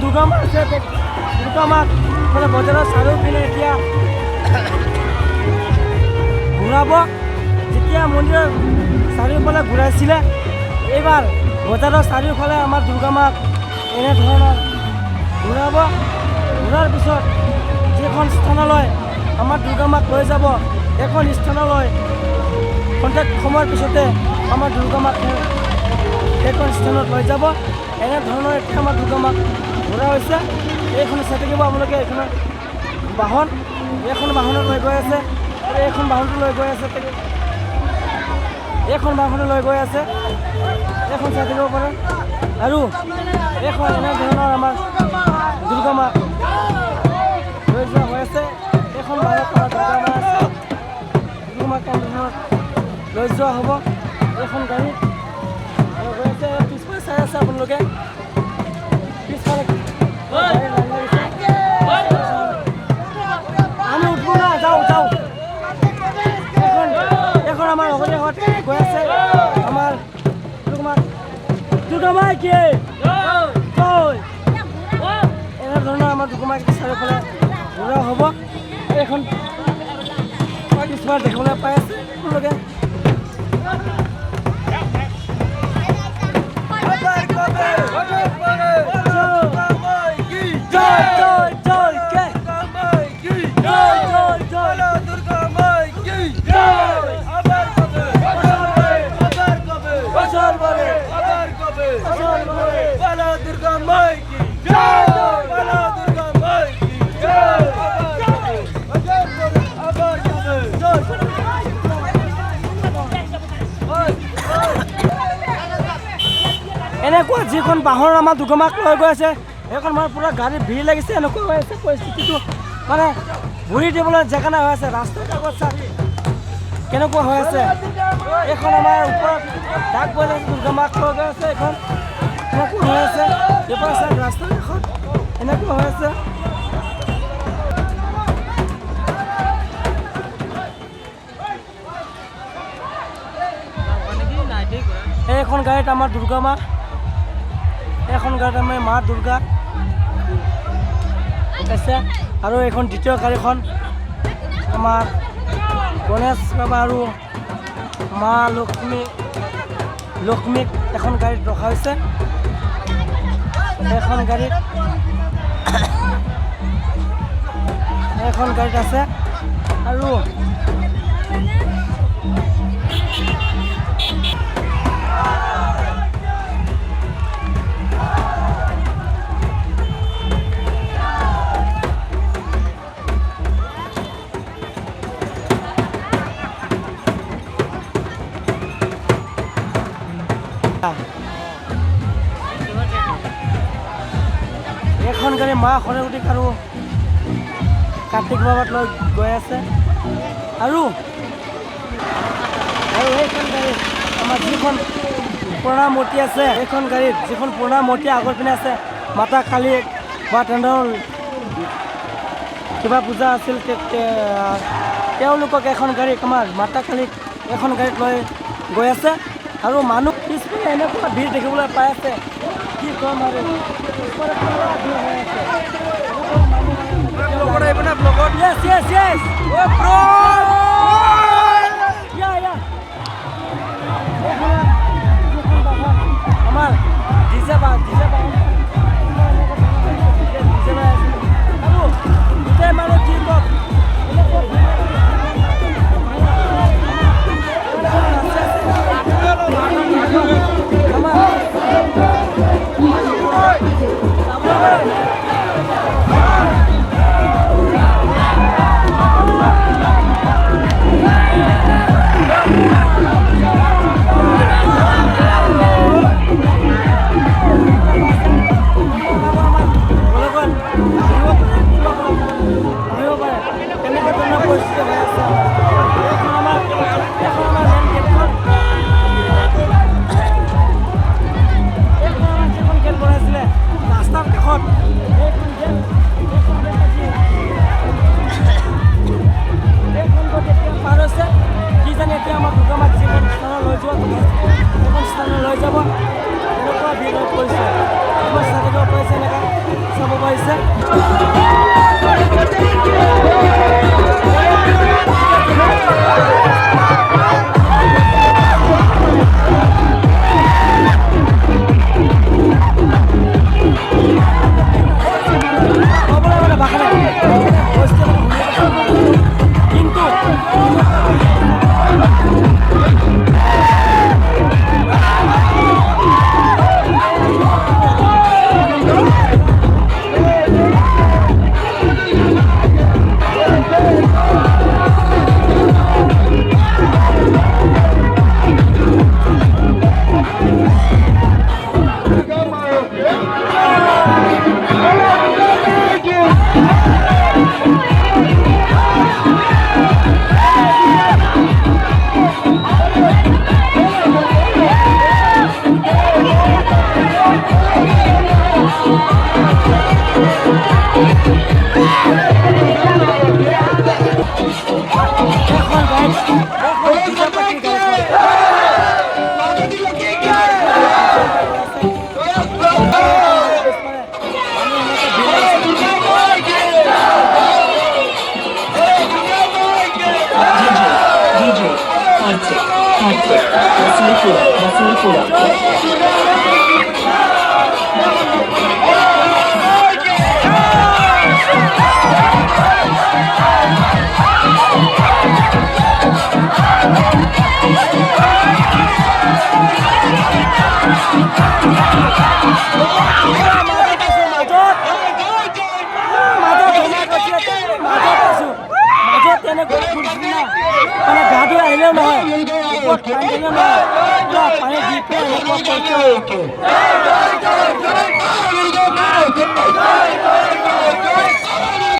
দুৰ্গা মা আছে দুৰ্গা মাক মানে বজাৰৰ চাৰিওপিনে এতিয়া ঘূৰাব। যেতিয়া মন্দিৰৰ চাৰিওফালে ঘূৰাইছিলে এইবাৰ বজাৰৰ চাৰিওফালে আমাৰ দুৰ্গা মাক এনেধৰণৰ ঘূৰাব। ঘূৰাৰ পিছত যিখন স্থানলৈ আমাৰ দুৰ্গা মাক লৈ যাব এখন স্থানলৈ খন্তেক সময়ৰ পিছতে আমাৰ দুৰ্গা মাক সেইখন স্থানত লৈ যাব। এনেধৰণৰ এতিয়া আমাৰ দুৰ্গা মাক ঘূৰা হৈছে। এইখন চাই থাকিব আপোনালোকে এইখনৰ বাহন এইখন বাহনত লৈ গৈ আছে এইখন বাহনটো লৈ গৈ আছে এইখন বাহনে লৈ গৈ আছে এইখন চাই থাকিব পাৰে। আৰু এইখন এনেধৰণৰ আমাৰ দুৰ্গা মাক লৈ যোৱা হৈ আছে। এইখন বাহনত আমাৰ দুৰ্গা মা আছে দুৰ্গা মাক এনেধৰণৰ লৈ যোৱা হ'ব। এইখন গাড়ী গৈ আছে পিছফালে চাই আছে আপোনালোকে পিছফালে আমি উঠবো না যাওঁ যাওঁ। এখন আমাৰ লগৰীয়া ঘৰত গৈ আছে আমাৰ দুৰ্গা মাই কি এনেধৰণৰ আমাৰ দুৰ্গা মাই চাৰিওফালে ঘূৰা হ'ব। এইখন পিছফালে দেখিবলৈ পাই আছে আপোনালোকে। এনেকুৱা যিখন বাহন আমাৰ দুৰ্গা মাক লৈ গৈ আছে সেইখন মানে পুৰা গাড়ীৰ ভিৰ লাগিছে। এনেকুৱা হৈ আছে পৰিস্থিতিটো মানে ভৰি দিবলৈ জেগা নাই হৈ আছে। ৰাস্তাৰ কাষত চাই কেনেকুৱা হৈ আছে। এইখন আমাৰ ওপৰত ডাক বৈ আছে দুৰ্গা মাক লৈ গৈ আছে। এইখন এনেকুৱা হৈ আছে এইফালে চাই ৰাস্তাৰ কাষত এনেকুৱা হৈ আছে। এইখন গাড়ীত আমাৰ দুৰ্গা মা এখন গাড়ীত আমাৰ মা দুৰ্গা আছে। আৰু এইখন দ্বিতীয় গাড়ীখন আমাৰ গণেশ বাবা আৰু মা লক্ষ্মীক এখন গাড়ীত ৰখা হৈছে। এখন গাড়ীত আছে আৰু এখন গাড়ী মা সৰস্বতীক আৰু কাৰ্তিক বাবাক লৈ গৈ আছে। আৰু এইখন গাড়ীত আমাৰ যিখন পুৰণা মূৰ্তি আছে এইখন গাড়ীত যিখন পুৰণা মূৰ্তি আগৰ পিনে আছে মাতা কালী বা তেনেধৰণৰ কিবা পূজা আছিল তেওঁলোকক এখন গাড়ীত আমাৰ মাতা কালীক এখন গাড়ীত লৈ গৈ আছে। আৰু মানুহ পিছফালে এনেকুৱা ভিৰ দেখিবলৈ পাই আছে কি ক'ম আৰু Yes, yes, yes. Oh, bro. Yeah. Amal, DJ ba. Aduh, kita mana timbok? Amal. মাজত তেনেকৈ ঘূৰিছিল না মানে গা ধুই আহিলেও নহয় ওপৰত পানী দিলেও নহয় পানী দি পেলাই